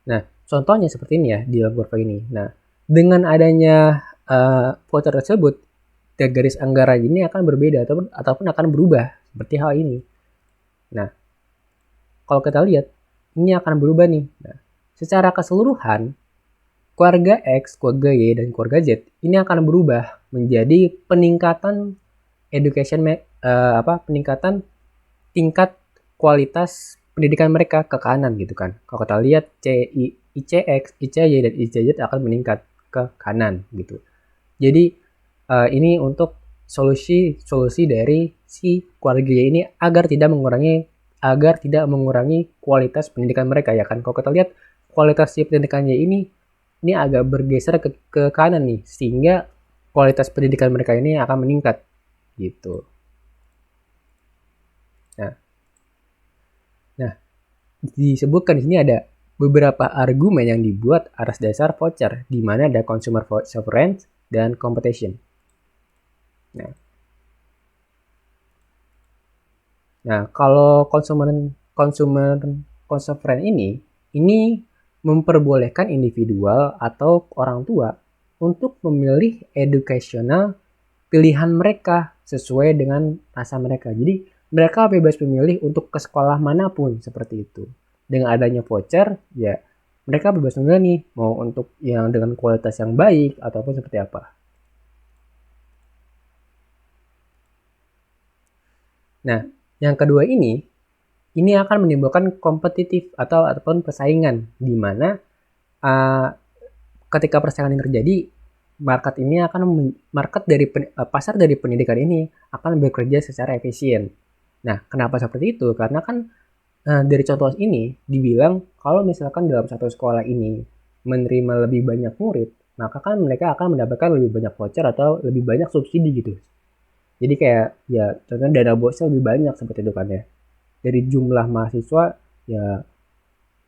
Nah, contohnya seperti ini ya di dalam kurva ini. Nah, dengan adanya voucher tersebut, garis anggaran ini akan berbeda ataupun akan berubah seperti hal ini. Nah, kalau kita lihat ini akan berubah nih. Nah, secara keseluruhan keluarga X, keluarga Y, dan keluarga Z ini akan berubah menjadi peningkatan peningkatan tingkat kualitas pendidikan mereka ke kanan gitu kan. Kalau kita lihat ICX, ICY, dan ICZ akan meningkat ke kanan gitu. Jadi ini untuk solusi dari si keluarga Y ini agar tidak mengurangi kualitas pendidikan mereka ya kan. Kalau kita lihat kualitas si pendidikannya ini agak bergeser ke kanan nih, sehingga kualitas pendidikan mereka ini akan meningkat gitu. Nah, disebutkan di sini ada beberapa argumen yang dibuat atas dasar voucher, di mana ada consumer sovereignty dan competition. Nah, kalau consumer sovereign ini memperbolehkan individual atau orang tua untuk memilih educational pilihan mereka sesuai dengan rasa mereka. Jadi mereka bebas memilih untuk ke sekolah manapun seperti itu. Dengan adanya voucher, ya mereka bebas memilih nih mau untuk yang dengan kualitas yang baik ataupun seperti apa. Nah, yang kedua ini akan menimbulkan kompetitif ataupun persaingan di mana uh, ketika persaingan ini terjadi, pasar dari pendidikan ini akan bekerja secara efisien. Nah, kenapa seperti itu? Karena kan dari contoh ini dibilang kalau misalkan dalam satu sekolah ini menerima lebih banyak murid, maka kan mereka akan mendapatkan lebih banyak voucher atau lebih banyak subsidi gitu. Jadi kayak ya contohnya dana bosnya lebih banyak seperti itu kan ya. Dari jumlah mahasiswa ya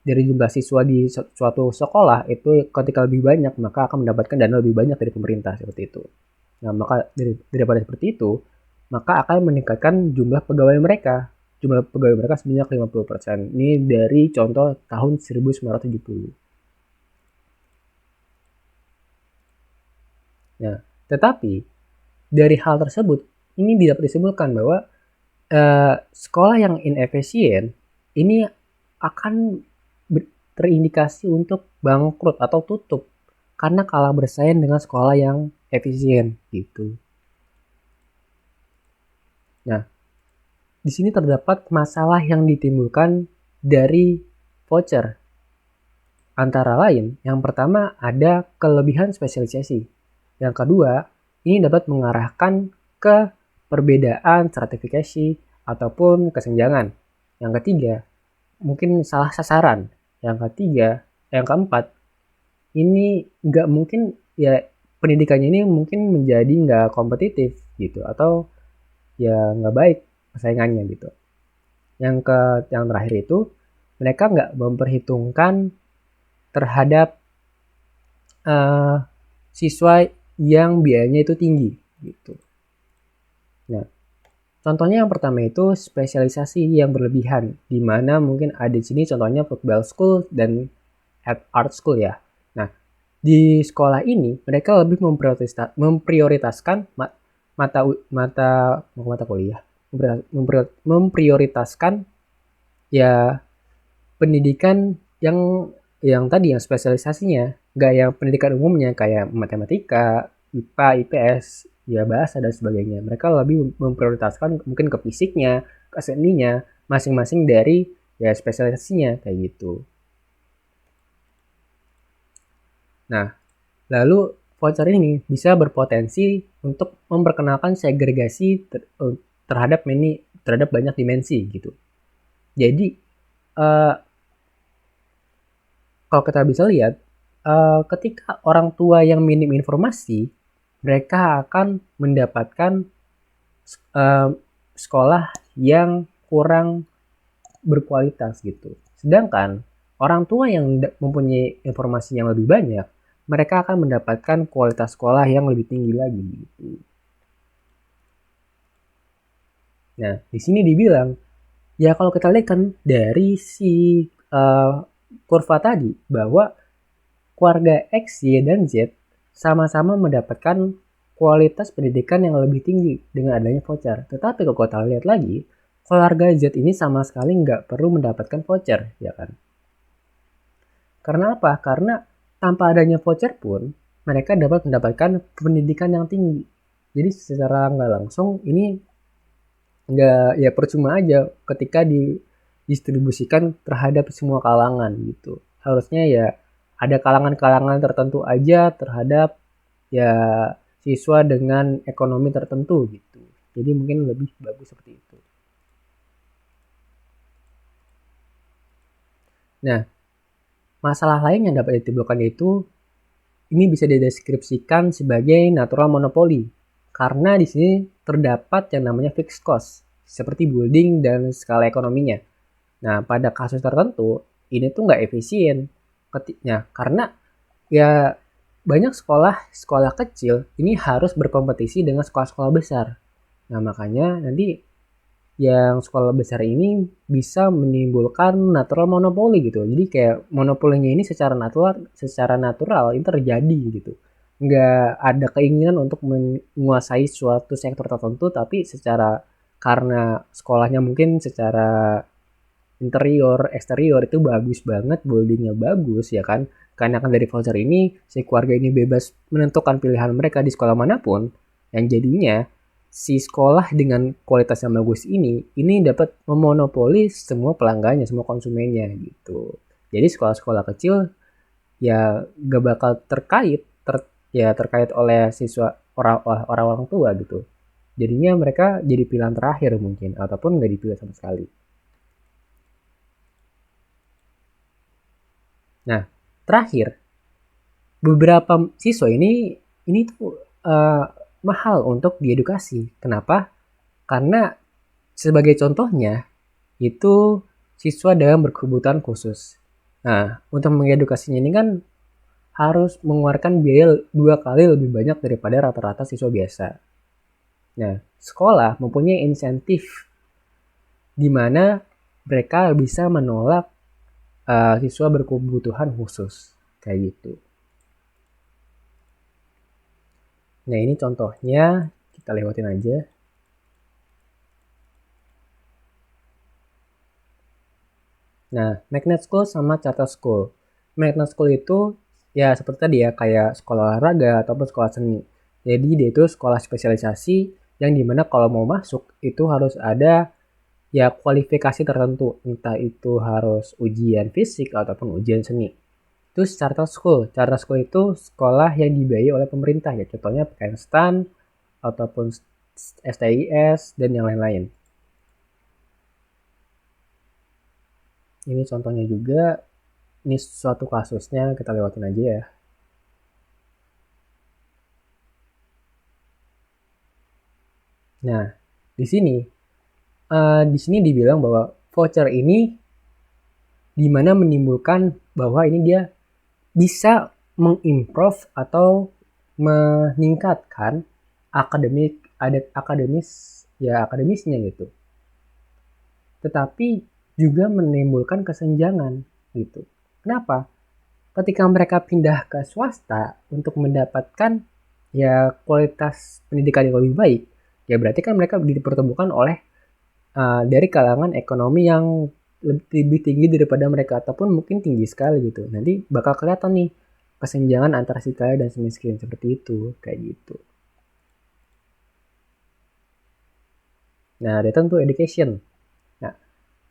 dari jumlah siswa di suatu sekolah itu ketika lebih banyak maka akan mendapatkan dana lebih banyak dari pemerintah seperti itu. Nah, maka daripada seperti itu, maka akan meningkatkan jumlah pegawai mereka. Jumlah pegawai mereka sebanyak 50%. Ini dari contoh tahun 1970. Nah, tetapi dari hal tersebut ini dapat disebutkan bahwa sekolah yang inefisien ini akan terindikasi untuk bangkrut atau tutup karena kalah bersaing dengan sekolah yang efisien gitu. Nah, di sini terdapat masalah yang ditimbulkan dari voucher. Antara lain, yang pertama ada kelebihan spesialisasi. Yang kedua, ini dapat mengarahkan ke perbedaan stratifikasi ataupun kesenjangan. Yang ketiga, mungkin salah sasaran. Yang keempat, ini nggak mungkin ya pendidikannya ini mungkin menjadi nggak kompetitif gitu atau ya nggak baik persaingannya gitu. Yang terakhir itu mereka nggak memperhitungkan terhadap siswa yang biayanya itu tinggi gitu. Nah, contohnya yang pertama itu spesialisasi yang berlebihan, di mana mungkin ada di sini contohnya football school dan art school ya. Nah, di sekolah ini mereka lebih memprioritaskan mata kuliah, memprioritaskan ya pendidikan yang tadi yang spesialisasinya, nggak yang pendidikan umumnya kayak matematika, IPA, IPS, ya bahasa dan sebagainya. Mereka lebih memprioritaskan mungkin ke fisiknya, ke seninya, masing-masing dari ya spesialisasinya kayak gitu. Nah, lalu voucher ini bisa berpotensi untuk memperkenalkan segregasi terhadap banyak dimensi gitu. Jadi kalau kita bisa lihat, ketika orang tua yang minim informasi, mereka akan mendapatkan sekolah yang kurang berkualitas gitu. Sedangkan orang tua yang mempunyai informasi yang lebih banyak, mereka akan mendapatkan kualitas sekolah yang lebih tinggi lagi gitu. Nah, di sini dibilang, ya kalau kita lihat kan dari si kurva tadi bahwa keluarga X, Y, dan Z sama-sama mendapatkan kualitas pendidikan yang lebih tinggi dengan adanya voucher. Tetapi kalau kita lihat lagi, keluarga Z ini sama sekali nggak perlu mendapatkan voucher, ya kan? Karena apa? Karena tanpa adanya voucher pun, mereka dapat mendapatkan pendidikan yang tinggi. Jadi secara nggak langsung ini nggak, ya percuma aja ketika didistribusikan terhadap semua kalangan gitu. Harusnya ya ada kalangan-kalangan tertentu aja terhadap ya siswa dengan ekonomi tertentu gitu. Jadi mungkin lebih bagus seperti itu. Nah, masalah lain yang dapat ditimbulkan yaitu ini bisa dideskripsikan sebagai natural monopoly karena di sini terdapat yang namanya fixed cost seperti building dan skala ekonominya. Nah, pada kasus tertentu ini tuh nggak efisien ketiknya karena ya banyak sekolah kecil ini harus berkompetisi dengan sekolah-sekolah besar. Nah, makanya nanti yang sekolah besar ini bisa menimbulkan natural monopoli gitu. Jadi kayak monopolinya ini secara natural ini terjadi gitu. Nggak ada keinginan untuk menguasai suatu sektor tertentu, tapi karena sekolahnya mungkin secara interior, eksterior itu bagus banget, buildingnya bagus ya kan. Karena kan dari voucher ini si keluarga ini bebas menentukan pilihan mereka di sekolah manapun, yang jadinya si sekolah dengan kualitas yang bagus ini dapat memonopoli semua pelanggannya, semua konsumennya gitu. Jadi sekolah-sekolah kecil ya gak bakal terkait oleh siswa orang-orang tua gitu. Jadinya mereka jadi pilihan terakhir mungkin ataupun nggak dipilih sama sekali. Nah, terakhir beberapa siswa ini tuh mahal untuk diedukasi. Kenapa? Karena sebagai contohnya itu siswa dengan berkebutuhan khusus. Nah, untuk mengedukasinya ini kan harus mengeluarkan biaya 2 kali lebih banyak daripada rata-rata siswa biasa. Nah, sekolah mempunyai insentif di mana mereka bisa menolak siswa berkebutuhan khusus kayak gitu. Nah, ini contohnya, kita lewatin aja. Nah, magnet school sama charter school. Magnet school itu ya seperti tadi ya, kayak sekolah olahraga ataupun sekolah seni. Jadi dia itu sekolah spesialisasi yang dimana kalau mau masuk itu harus ada ya kualifikasi tertentu. Entah itu harus ujian fisik ataupun ujian seni. Itu charter school. Charter school itu sekolah yang dibiayai oleh pemerintah ya. Contohnya PKN ataupun STIS dan yang lain-lain. Ini contohnya juga, ini suatu kasusnya, kita lewatin aja ya. Nah, di sini dibilang bahwa voucher ini dimana menimbulkan bahwa ini dia bisa mengimprove atau meningkatkan akademisnya gitu. Tetapi juga menimbulkan kesenjangan gitu. Kenapa? Ketika mereka pindah ke swasta untuk mendapatkan ya kualitas pendidikan yang lebih baik, ya berarti kan mereka dipertemukan oleh dari kalangan ekonomi yang lebih tinggi daripada mereka ataupun mungkin tinggi sekali gitu. Nanti bakal kelihatan nih kesenjangan antara si kaya dan si miskin seperti itu, kayak gitu. Nah, return to education. Nah,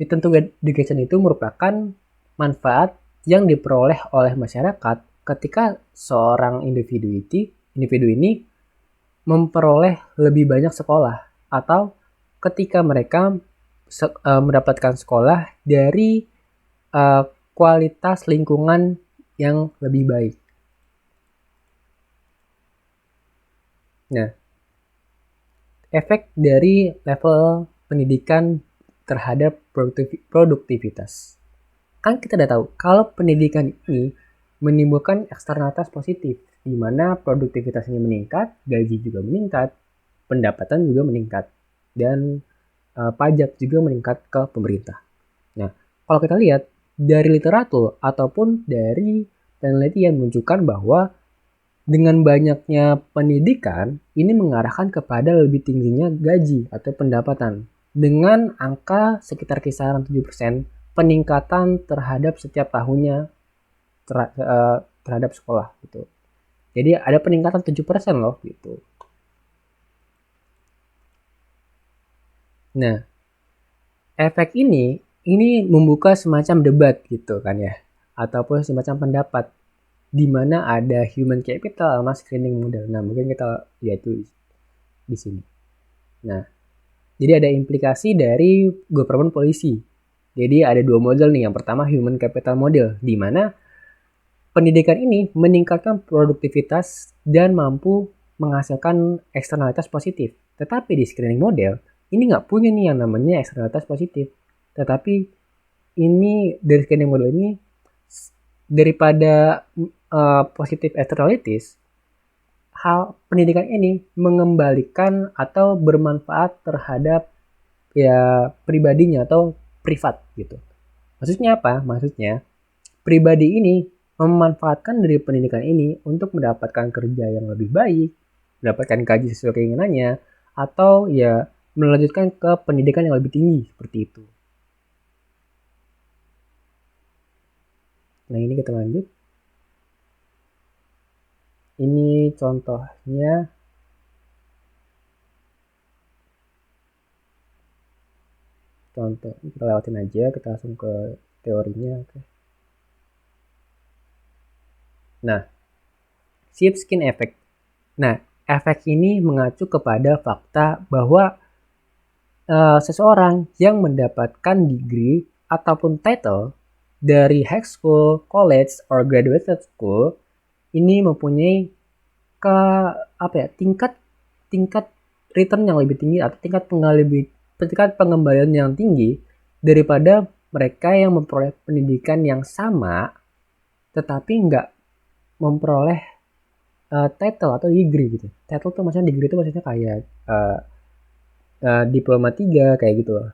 return to education itu merupakan manfaat yang diperoleh oleh masyarakat ketika seorang individu ini memperoleh lebih banyak sekolah atau ketika mereka mendapatkan sekolah dari kualitas lingkungan yang lebih baik. Nah, efek dari level pendidikan terhadap produktivitas. Kan kita udah tahu kalau pendidikan ini menimbulkan eksternalitas positif, di mana produktivitas ini meningkat, gaji juga meningkat, pendapatan juga meningkat, dan pajak juga meningkat ke pemerintah. Nah, kalau kita lihat dari literatur ataupun dari penelitian menunjukkan bahwa dengan banyaknya pendidikan ini mengarahkan kepada lebih tingginya gaji atau pendapatan dengan angka sekitar kisaran 7% peningkatan terhadap setiap tahunnya terhadap sekolah gitu. Jadi ada peningkatan 7% loh gitu. Nah, efek ini membuka semacam debat gitu kan ya, ataupun semacam pendapat di mana ada human capital sama screening model. Nah, mungkin kita lihat dulu di sini. Nah, jadi ada implikasi dari government policy. Jadi ada dua model nih. Yang pertama human capital model, di mana pendidikan ini meningkatkan produktivitas dan mampu menghasilkan eksternalitas positif. Tetapi di screening model, ini nggak punya nih yang namanya eksternalitas positif. Tetapi ini dari screening model ini daripada positif externalities, hal pendidikan ini mengembalikan atau bermanfaat terhadap ya pribadinya atau privat gitu. Maksudnya apa? Maksudnya pribadi ini memanfaatkan dari pendidikan ini untuk mendapatkan kerja yang lebih baik, mendapatkan gaji sesuai keinginannya, atau ya melanjutkan ke pendidikan yang lebih tinggi seperti itu. Nah, ini kita lanjut. Ini contohnya. Contoh, kita lewatin aja, kita langsung ke teorinya. Oke. Nah, sheepskin effect. Nah, efek ini mengacu kepada fakta bahwa seseorang yang mendapatkan degree ataupun title dari high school, college, or graduate school ini mempunyai ke tingkat return yang lebih tinggi atau tingkat pengembalian yang tinggi daripada mereka yang memperoleh pendidikan yang sama tetapi nggak memperoleh title atau degree gitu. Title tuh maksudnya degree itu maksudnya kayak diploma 3 kayak gitu loh.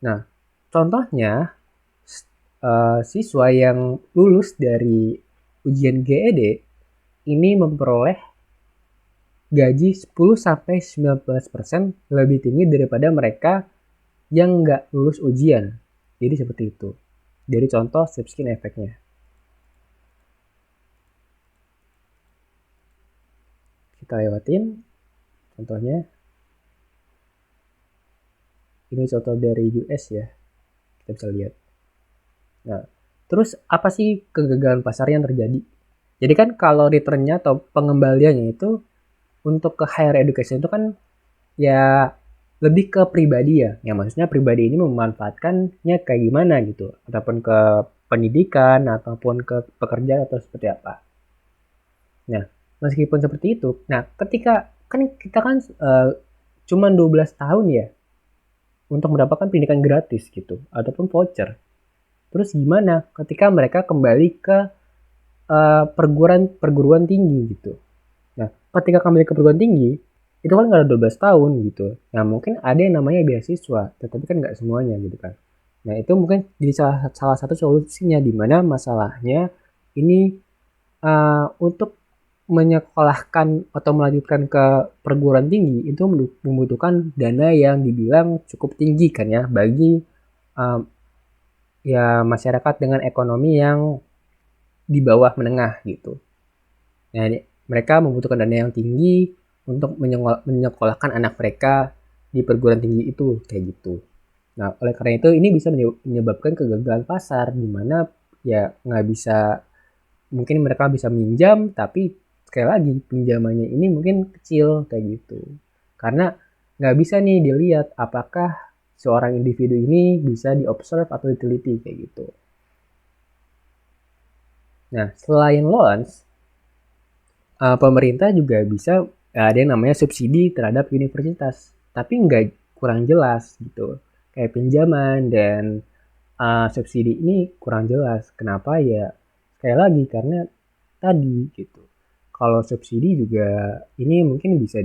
Nah, contohnya siswa yang lulus dari ujian GED ini memperoleh gaji 10-19% lebih tinggi daripada mereka yang nggak lulus ujian. Jadi seperti itu. Dari contoh sheepskin effect-nya. Kita lewatin contohnya. Ini contoh dari US ya. Kita bisa lihat. Nah, terus apa sih kegagalan pasar yang terjadi? Jadi kan kalau returnnya atau pengembaliannya itu untuk ke higher education itu kan ya lebih ke pribadi ya. Yang maksudnya pribadi ini memanfaatkannya kayak gimana gitu. Ataupun ke pendidikan, ataupun ke pekerjaan atau seperti apa. Nah, meskipun seperti itu, nah ketika kan kita kan cuma 12 tahun ya untuk mendapatkan pendidikan gratis gitu ataupun voucher. Terus gimana ketika mereka kembali ke perguruan tinggi gitu. Nah, ketika kembali ke perguruan tinggi itu kan nggak ada 12 tahun gitu. Nah, mungkin ada yang namanya beasiswa, tetapi kan nggak semuanya gitu kan. Nah, itu mungkin jadi salah satu solusinya, di mana masalahnya ini untuk menyekolahkan atau melanjutkan ke perguruan tinggi itu membutuhkan dana yang dibilang cukup tinggi kan ya bagi ya masyarakat dengan ekonomi yang di bawah menengah gitu. Nah, mereka membutuhkan dana yang tinggi untuk menyekolahkan anak mereka di perguruan tinggi itu kayak gitu. Nah, oleh karena itu ini bisa menyebabkan kegagalan pasar di mana ya nggak bisa, mungkin mereka bisa minjam tapi sekali lagi pinjamannya ini mungkin kecil kayak gitu. Karena nggak bisa nih dilihat apakah seorang individu ini bisa diobserve atau diteliti kayak gitu. Nah, selain loans, pemerintah juga bisa ada yang namanya subsidi terhadap universitas, tapi nggak kurang jelas gitu. Kayak pinjaman dan subsidi ini kurang jelas. Kenapa ya? Sekali lagi karena tadi gitu. Kalau subsidi juga ini mungkin bisa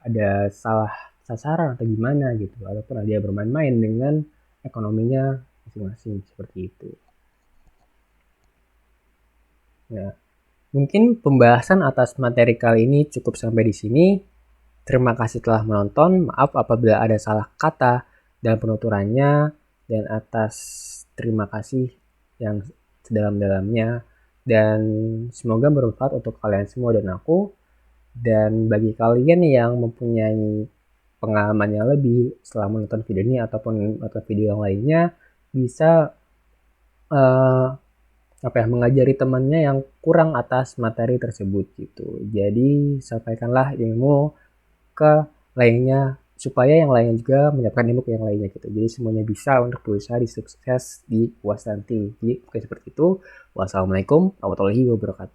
ada salah sasaran atau gimana gitu, ataupun ada yang bermain-main dengan ekonominya masing-masing seperti itu. Nah, mungkin pembahasan atas materi kali ini cukup sampai di sini. Terima kasih telah menonton. Maaf apabila ada salah kata dalam penuturannya, dan atas terima kasih yang sedalam-dalamnya, dan semoga bermanfaat untuk kalian semua dan aku. Dan bagi kalian yang mempunyai pengalaman yang lebih setelah menonton video ini ataupun menonton video yang lainnya, bisa mengajari temannya yang kurang atas materi tersebut gitu. Jadi sampaikanlah ilmu ke lainnya supaya yang lainnya juga mendapatkan ilmu ke yang lainnya gitu. Jadi semuanya bisa untuk berusaha di sukses di UAS nanti. Jadi seperti itu. Wassalamualaikum warahmatullahi wabarakatuh.